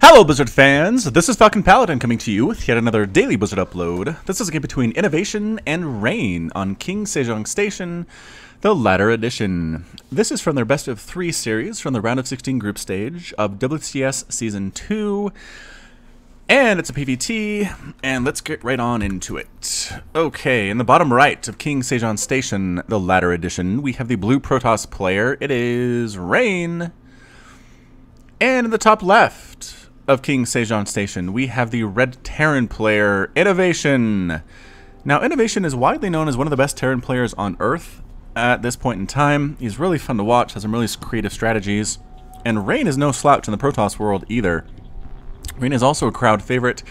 Hello Blizzard fans, this is Falcon Paladin coming to you with yet another daily Blizzard upload. This is a game between Innovation and Rain on King Sejong Station, the latter edition. This is from their best of 3 series from the round of 16 group stage of WCS Season 2. And it's a PvT, and let's get right on into it. Okay, in the bottom right of King Sejong Station, the latter edition, we have the blue Protoss player. It is Rain. And in the top left of King Sejong Station, we have the red Terran player, Innovation. Now, Innovation is widely known as one of the best Terran players on Earth at this point in time. He's really fun to watch, has some really creative strategies. And Rain is no slouch in the Protoss world either. Rain is also a crowd favorite,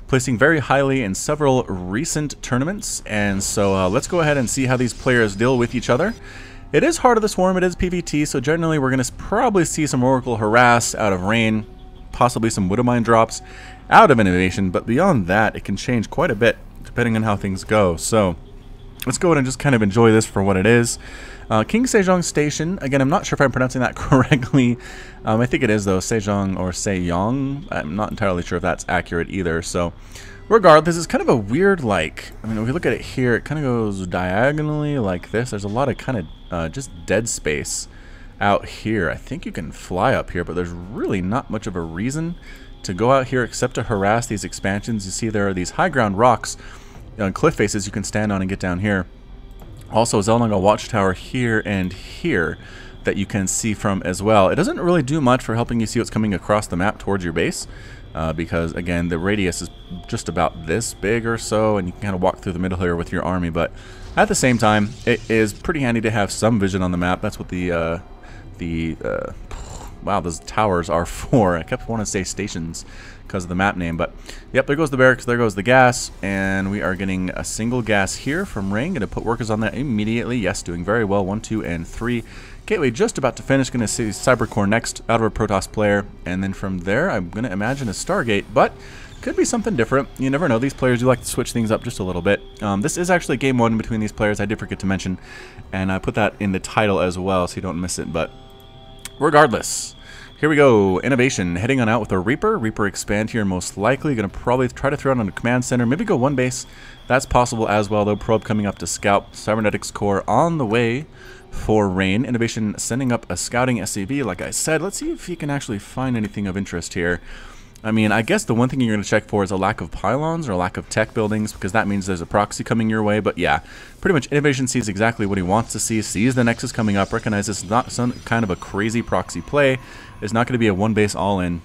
placing very highly in several recent tournaments. And so let's go ahead and see how these players deal with each other. It is Heart of the Swarm, it is PvT, so generally we're going to probably see some Oracle Harass out of Rain, possibly some Widowmine drops out of Innovation, but beyond that it can change quite a bit depending on how things go. So let's go ahead and just kind of enjoy this for what it is. King Sejong Station, again, I'm not sure if I'm pronouncing that correctly. I think it is though, Sejong or Sejong. I'm not entirely sure if that's accurate either. So regardless, it's kind of a weird, like, I mean, if we look at it here, it kind of goes diagonally like this. There's a lot of kind of just dead space out here. I think you can fly up here, but there's really not much of a reason to go out here except to harass these expansions. You see there are these high ground rocks on cliff faces you can stand on and get down here. Also, Zelnaga Watchtower here and here that you can see from as well. It doesn't really do much for helping you see what's coming across the map towards your base. Because again, the radius is just about this big or so, and you can kind of walk through the middle here with your army, but at the same time it is pretty handy to have some vision on the map. That's what wow, those towers are for. I kept wanting to say stations because of the map name, but yep, there goes the barracks, there goes the gas, and we are getting a single gas here from Rain. Going to put workers on that immediately. Yes, doing very well. 1, 2, and 3. Gateway just about to finish. Going to see Cybercore next out of a Protoss player, and then from there I'm going to imagine a Stargate, but could be something different. You never know. These players do like to switch things up just a little bit. This is actually game 1 between these players. I did forget to mention, and I put that in the title as well so you don't miss it. But regardless, here we go. Innovation heading on out with a Reaper. Reaper expand here most likely. Going to probably try to throw it on a command center. Maybe go one base. That's possible as well though. Probe coming up to scout. Cybernetics core on the way for Rain. Innovation sending up a scouting SCV like I said. Let's see if he can actually find anything of interest here. I mean, I guess the one thing you're going to check for is a lack of pylons or a lack of tech buildings, because that means there's a proxy coming your way. But yeah, pretty much Innovation sees exactly what he wants to see, sees the Nexus coming up, recognizes it's not some kind of a crazy proxy play. It's not going to be a one base all-in.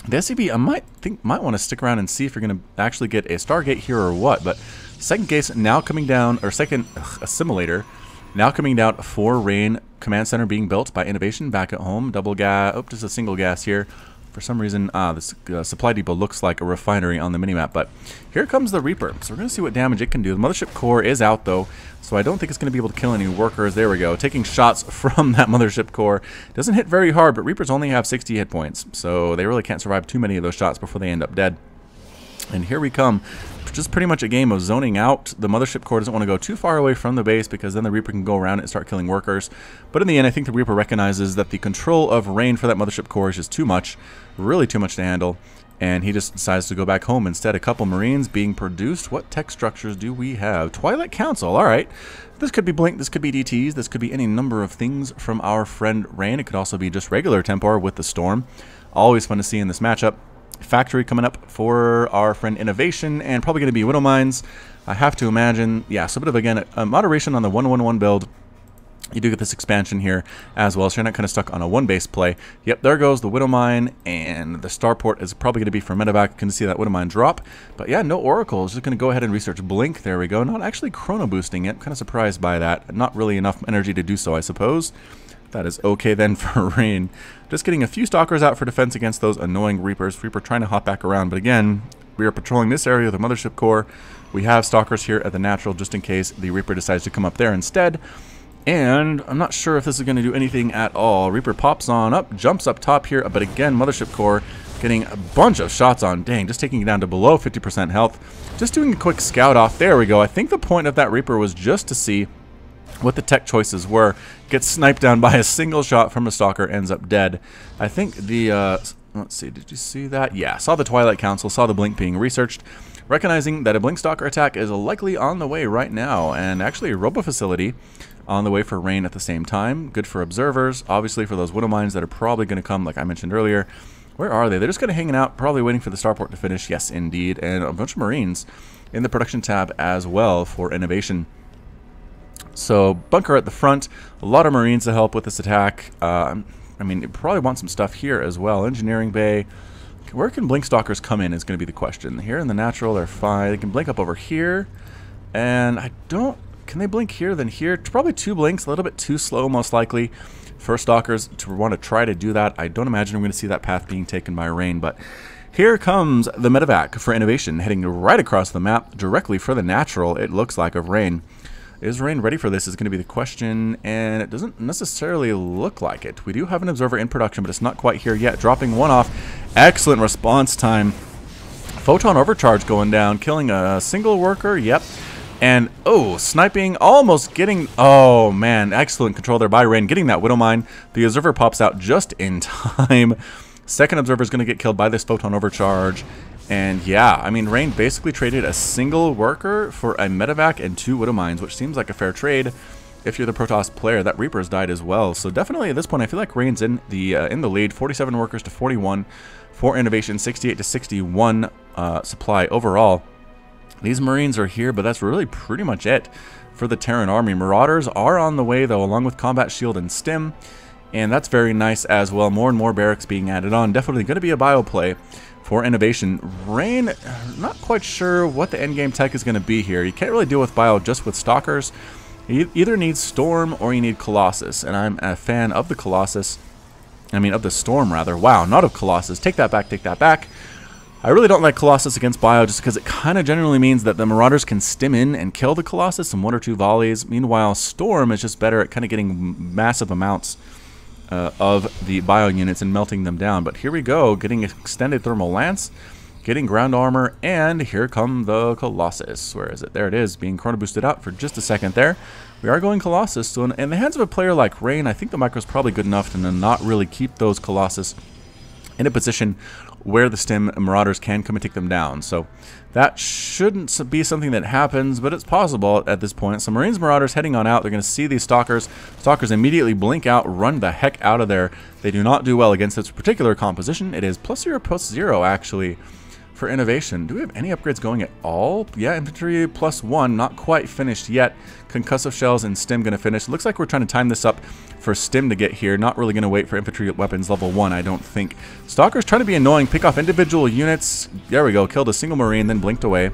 The SCB, I might want to stick around and see if you're going to actually get a Stargate here or what. But second case now coming down, or second assimilator now coming down for Rain. Command center being built by Innovation back at home. Double gas, oh, just a single gas here. For some reason, this supply depot looks like a refinery on the minimap, but here comes the Reaper. So we're going to see what damage it can do. The Mothership Core is out, though, so I don't think it's going to be able to kill any workers. There we go. Taking shots from that Mothership Core. Doesn't hit very hard, but Reapers only have 60 hit points, so they really can't survive too many of those shots before they end up dead. And here we come. Just pretty much a game of zoning out. The Mothership Core doesn't want to go too far away from the base because then the Reaper can go around it and start killing workers. But in the end, I think the Reaper recognizes that the control of Rain for that Mothership Core is just too much, really too much to handle, and he just decides to go back home. Instead, a couple Marines being produced. What tech structures do we have? Twilight Council, alright. This could be Blink, this could be DTs, this could be any number of things from our friend Rain. It could also be just regular Tempor with the Storm. Always fun to see in this matchup. Factory coming up for our friend Innovation, and probably going to be Widow Mines, I have to imagine. Yeah, so a bit of, again, a moderation on the 1-1-1 build. You do get this expansion here as well, so you're not kind of stuck on a one-base play. Yep, there goes the Widow Mine, and the Starport is probably going to be for medevac. You can see that Widow Mine drop. But yeah, no Oracles. Just going to go ahead and research Blink. There we go. Not actually chrono boosting it. I'm kind of surprised by that. Not really enough energy to do so, I suppose. That is okay then for Rain. Just getting a few Stalkers out for defense against those annoying Reapers. Reaper trying to hop back around, but again, we are patrolling this area of the Mothership Core. We have Stalkers here at the natural just in case the Reaper decides to come up there instead. And I'm not sure if this is going to do anything at all. Reaper pops on up, jumps up top here, but again, Mothership Core getting a bunch of shots on. Dang, just taking it down to below 50% health. Just doing a quick scout off. There we go. I think the point of that Reaper was just to see what the tech choices were. Gets sniped down by a single shot from a Stalker, ends up dead. I think the let's see, did you see that? Yeah, saw the Twilight Council, saw the blink being researched, recognizing that a blink stalker attack is likely on the way right now, and actually a robo facility on the way for rain at the same time. Good for observers, obviously for those widow mines that are probably going to come, like I mentioned earlier. Where are they? They're just kind of hanging out, probably waiting for the starport to finish. Yes, indeed. And a bunch of Marines in the production tab as well for innovation. So, bunker at the front. A lot of Marines to help with this attack. I mean, you probably want some stuff here as well. Engineering bay. Where can blink stalkers come in is going to be the question. Here in the natural, they're fine. They can blink up over here. And I don't... Can they blink here, then here? Probably 2 blinks. A little bit too slow, most likely, for stalkers to want to try to do that. I don't imagine we're going to see that path being taken by rain, but here comes the medevac for innovation, heading right across the map, directly for the natural, it looks like, of rain. Is rain ready for this is going to be the question, and it doesn't necessarily look like it. We do have an observer in production, but it's not quite here yet. Dropping one off. Excellent response time. Photon overcharge going down, killing a single worker, yep. And, oh, sniping, almost getting... Oh, man, excellent control there by Rain, getting that Widow Mine. The Observer pops out just in time. Second Observer is going to get killed by this Photon Overcharge. And, yeah, I mean, Rain basically traded a single worker for a Medevac and 2 Widow Mines, which seems like a fair trade if you're the Protoss player. That Reaper's died as well. So, definitely at this point, I feel like Rain's in the lead. 47 workers to 41 for innovation, 68 to 61 supply overall. These Marines are here, but that's really pretty much it for the Terran army. Marauders are on the way, though, along with Combat Shield and Stim, and that's very nice as well. More and more barracks being added on. Definitely going to be a bio play for innovation. Rain, not quite sure what the endgame tech is going to be here. You can't really deal with bio just with Stalkers. You either need Storm or you need Colossus, and I'm a fan of the Colossus. I mean, of the Storm, rather. Wow, not of Colossus. Take that back, take that back. I really don't like Colossus against Bio just because it kind of generally means that the Marauders can stim in and kill the Colossus in 1 or 2 volleys. Meanwhile, Storm is just better at kind of getting massive amounts of the Bio units and melting them down. But here we go, getting extended thermal lance, getting ground armor, and here come the Colossus. Where is it? There it is, being chrono boosted out for just a second there. We are going Colossus. So in the hands of a player like Rain, I think the micro is probably good enough to not really keep those Colossus in a position where the Stim Marauders can come and take them down. So that shouldn't be something that happens, but it's possible at this point. So Marines Marauders heading on out. They're going to see these Stalkers. Stalkers immediately blink out, run the heck out of there. They do not do well against this particular composition. It is +0/+0 actually for innovation. Do we have any upgrades going at all? Yeah, infantry +1, not quite finished yet. Concussive shells and Stim going to finish. Looks like we're trying to time this up for Stim to get here. Not really going to wait for infantry weapons level 1, I don't think. Stalkers trying to be annoying, pick off individual units. There we go, killed a single Marine, then blinked away.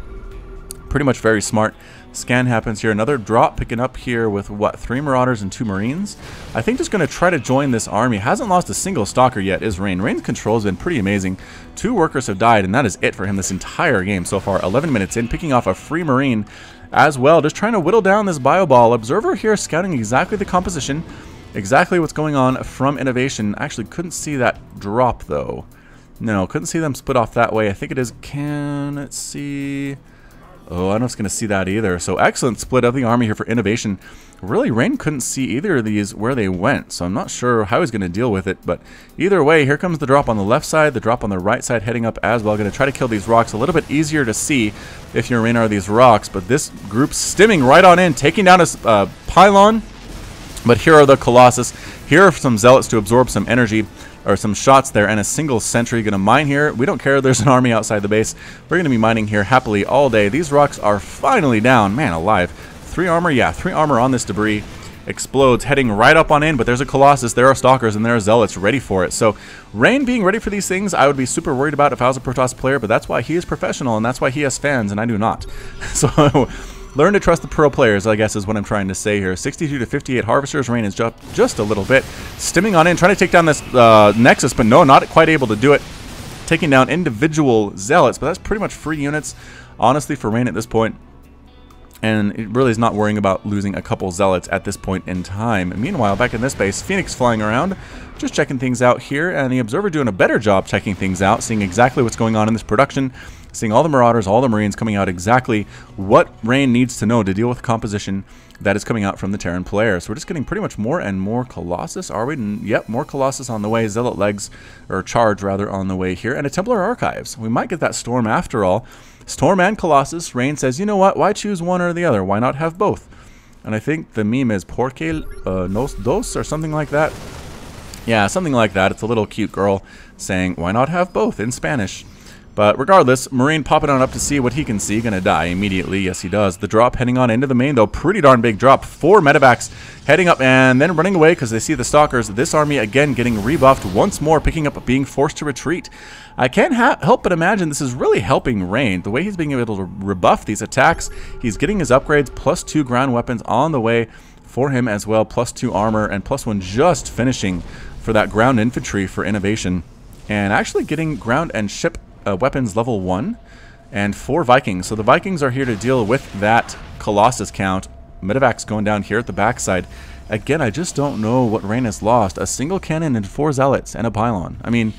Pretty much very smart. Scan happens here. Another drop picking up here with, what, 3 Marauders and 2 Marines? I think just going to try to join this army. Hasn't lost a single Stalker yet, is Rain. Rain's control has been pretty amazing. 2 workers have died, and that is it for him this entire game so far. 11 minutes in, picking off a free Marine as well. Just trying to whittle down this bio ball. Observer here scouting exactly the composition, exactly what's going on from innovation. Actually couldn't see that drop, though. No, couldn't see them split off that way. I think it is, can it see... Oh, I don't know if it's going to see that either. So excellent split of the army here for innovation. Really, Rain couldn't see either of these where they went, so I'm not sure how he's going to deal with it. But either way, here comes the drop on the left side, the drop on the right side heading up as well. Going to try to kill these rocks. A little bit easier to see if you're in are these rocks, but this group stimming right on in, taking down a pylon. But here are the Colossus. Here are some Zealots to absorb some energy, or some shots there, and a single sentry. Going to mine here. We don't care, there's an army outside the base. We're going to be mining here happily all day. These rocks are finally down. Man alive. 3 armor, yeah, 3 armor on this debris. Explodes, heading right up on in, but there's a Colossus, there are Stalkers, and there are Zealots ready for it. So Rain being ready for these things, I would be super worried about if I was a Protoss player, but that's why he is professional, and that's why he has fans, and I do not. So learn to trust the pro players, I guess, is what I'm trying to say here. 62 to 58 Harvesters. Rain is just a little bit. Stimming on in, trying to take down this Nexus, but no, not quite able to do it. Taking down individual Zealots, but that's pretty much free units, honestly, for Rain at this point. And it really is not worrying about losing a couple Zealots at this point in time. Meanwhile, back in this base, Phoenix flying around, just checking things out here, and the Observer doing a better job checking things out, seeing exactly what's going on in this production, seeing all the Marauders, all the Marines coming out exactly what Rain needs to know to deal with the composition that is coming out from the Terran player. So we're just getting pretty much more and more Colossus, are we? Yep, more Colossus on the way, Zealot legs, or charge rather, on the way here, and a Templar Archives. We might get that Storm after all. Storm and Colossus. Rain says, you know what, why choose one or the other? Why not have both? And I think the meme is Porque nos dos or something like that. Yeah, something like that. It's a little cute girl saying, why not have both in Spanish? But regardless, Marine popping on up to see what he can see. Gonna die immediately. Yes, he does. The drop heading on into the main, though. Pretty darn big drop. 4 medevacs heading up and then running away because they see the Stalkers. This army, again, getting rebuffed once more, picking up, being forced to retreat. I can't help but imagine this is really helping Rain. The way he's being able to rebuff these attacks, he's getting his upgrades, +2 ground weapons on the way for him as well, +2 armor, and +1 just finishing for that ground infantry for innovation. And actually getting ground and ship weapons level 1 and 4 Vikings. So the Vikings are here to deal with that Colossus count. Medevacs going down here at the backside. Again, I just don't know what Rain has lost. A single cannon and 4 Zealots and a pylon. I mean,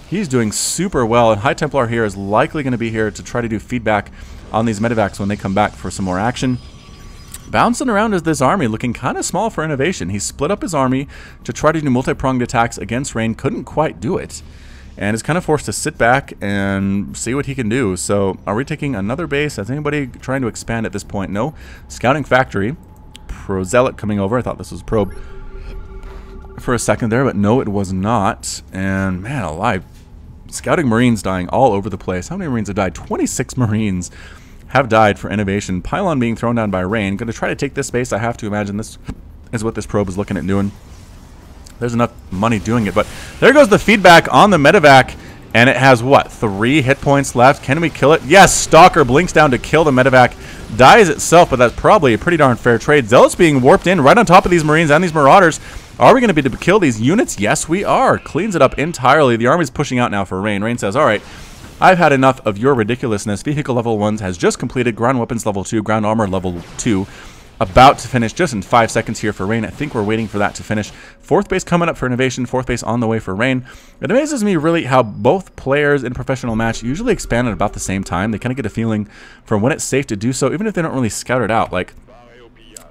he's doing super well, and High Templar here is likely going to be here to try to do feedback on these Medevacs when they come back for some more action. Bouncing around is this army, looking kind of small for innovation. He split up his army to try to do multi-pronged attacks against Rain. Couldn't quite do it. And is kind of forced to sit back and see what he can do. So, are we taking another base? Is anybody trying to expand at this point? No. Scouting Factory. Pro Zealot coming over. I thought this was Probe for a second there, but no, it was not. And, man alive. Scouting Marines dying all over the place. How many Marines have died? 26 Marines have died for innovation. Pylon being thrown down by Rain. Going to try to take this base. I have to imagine this is what this probe is looking at doing. There's enough money doing it, but there goes the feedback on the medevac, and it has, what, 3 hit points left? Can we kill it? Yes, Stalker blinks down to kill the medevac, dies itself, but that's probably a pretty darn fair trade. Zealots being warped in right on top of these Marines and these Marauders. Are we going to be able to kill these units? Yes, we are. Cleans it up entirely. The army's pushing out now for Rain. Rain says, all right, I've had enough of your ridiculousness. Vehicle level 1 has just completed. Ground weapons level 2, ground armor level 2. About to finish just in 5 seconds here for Rain. I think we're waiting for that to finish. 4th base coming up for innovation. 4th base on the way for Rain. It amazes me really how both players in a professional match usually expand at about the same time. They kind of get a feeling for when it's safe to do so, even if they don't really scout it out. Like,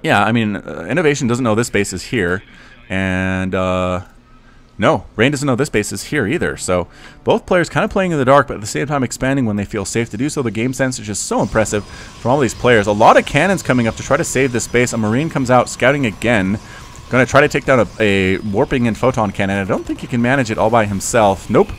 yeah, I mean, innovation doesn't know this base is here. And, no, Rain doesn't know this base is here either. So both players kind of playing in the dark, but at the same time expanding when they feel safe to do so. The game sense is just so impressive from all these players. A lot of cannons coming up to try to save this base. A Marine comes out scouting again. Going to try to take down a warping and photon cannon. I don't think he can manage it all by himself. Nope.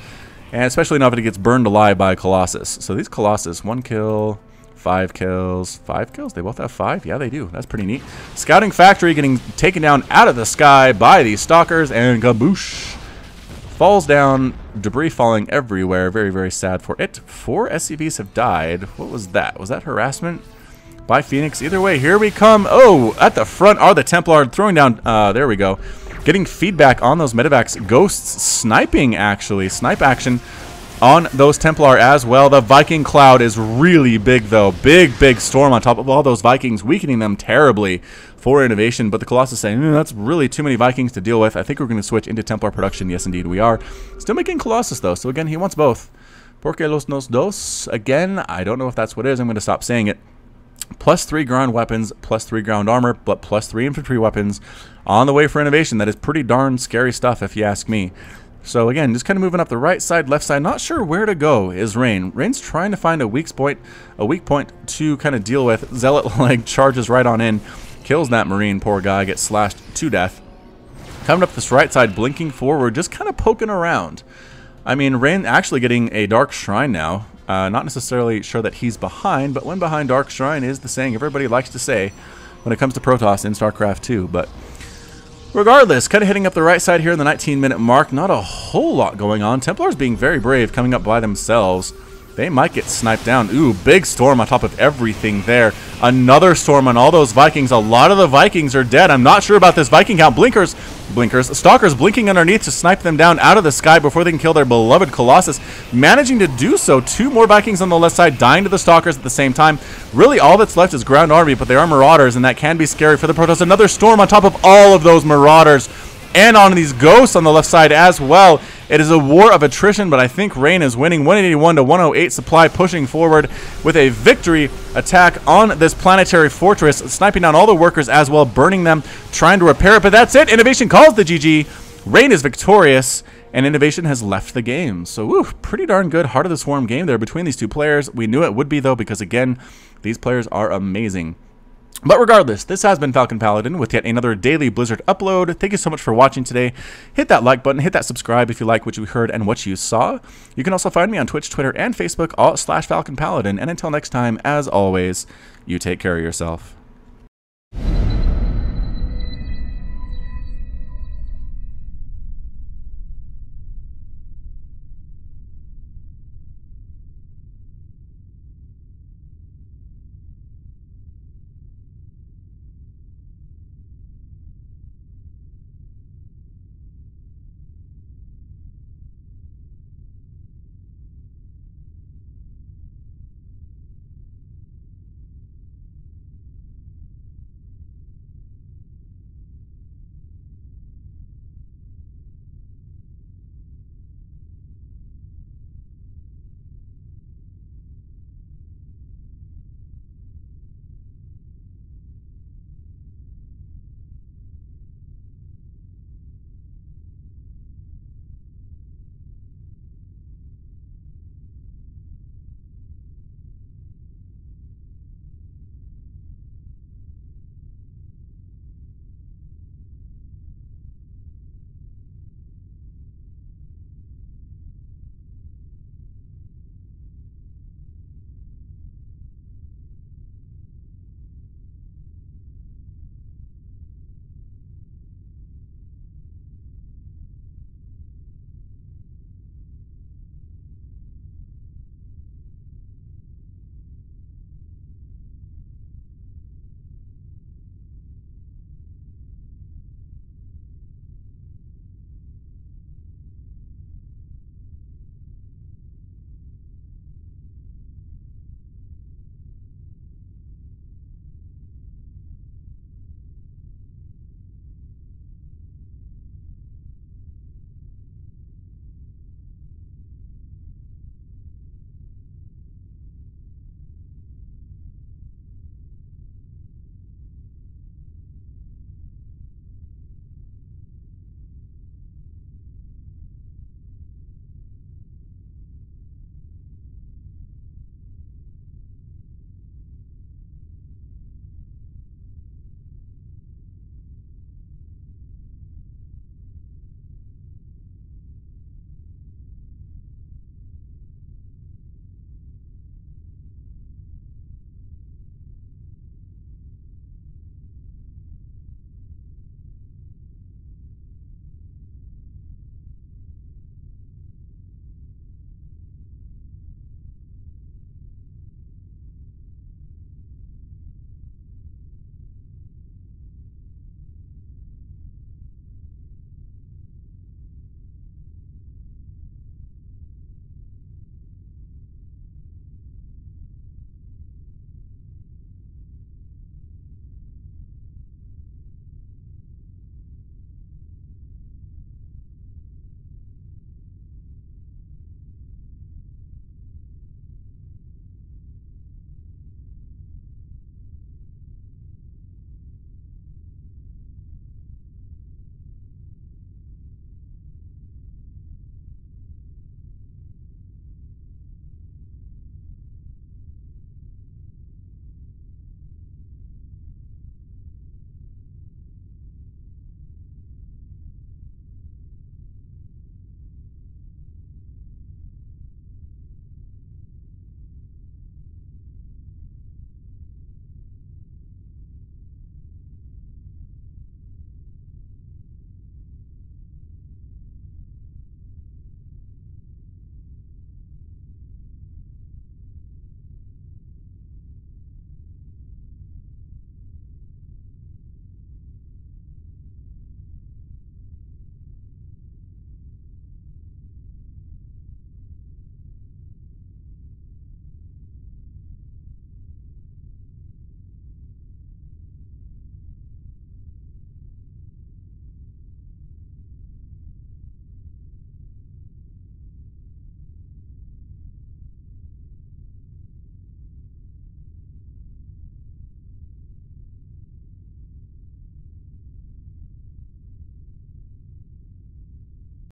And especially not if he gets burned alive by a Colossus. So these Colossus, 1 kill, 5 kills. 5 kills? They both have 5? Yeah, they do. That's pretty neat. Scouting Factory getting taken down out of the sky by these Stalkers, and kaboosh. Falls down, debris falling everywhere. Very, very sad for it. 4 SCVs have died. What was that? Was that harassment by Phoenix? Either way, here we come. Oh, at the front are the Templar throwing down. There we go. Getting feedback on those medevacs. Ghosts sniping, actually. Snipe action on those Templar as well. The Viking cloud is really big, though. Big, big storm on top of all those Vikings, weakening them terribly for innovation. But the Colossus saying, that's really too many Vikings to deal with. I think we're going to switch into Templar production. Yes, indeed, we are. Still making Colossus, though. So, again, he wants both. Porque los nos dos? Again, I don't know if that's what it is. I'm going to stop saying it. +3 ground weapons, +3 ground armor, but +3 infantry weapons on the way for innovation. That is pretty darn scary stuff, if you ask me. So again, just kind of moving up the right side, left side, not sure where to go is Rain. Rain's trying to find a weak point to kind of deal with. Zealot leg charges right on in, kills that Marine, poor guy, gets slashed to death. Coming up this right side, blinking forward, just kind of poking around. I mean, Rain actually getting a Dark Shrine now. Not necessarily sure that he's behind, but when behind Dark Shrine is the saying everybody likes to say when it comes to Protoss in StarCraft 2, but regardless, kind of heading up the right side here in the 19-minute mark. Not a whole lot going on. Templars being very brave, coming up by themselves. They might get sniped down. Ooh, big storm on top of everything there. Another storm on all those Vikings. A lot of the Vikings are dead. I'm not sure about this Viking count. Blinkers, Stalkers blinking underneath to snipe them down out of the sky before they can kill their beloved Colossus. Managing to do so. 2 more Vikings on the left side dying to the Stalkers at the same time. Really, all that's left is ground army, but they are Marauders, and that can be scary for the Protoss. Another storm on top of all of those Marauders. And on these Ghosts on the left side as well. It is a war of attrition, but I think Rain is winning. 181 to 108 supply, pushing forward with a victory attack on this planetary fortress, sniping down all the workers as well, burning them, trying to repair it. But that's it. Innovation calls the GG. Rain is victorious, and Innovation has left the game. So, woo, pretty darn good Heart of the Swarm game there between these 2 players. We knew it would be, though, because, again, these players are amazing. But regardless, this has been Falcon Paladin with yet another daily Blizzard upload. Thank you so much for watching today. Hit that like button, hit that subscribe if you like what you heard and what you saw. You can also find me on Twitch, Twitter, and Facebook, all /Falcon Paladin. And until next time, as always, you take care of yourself.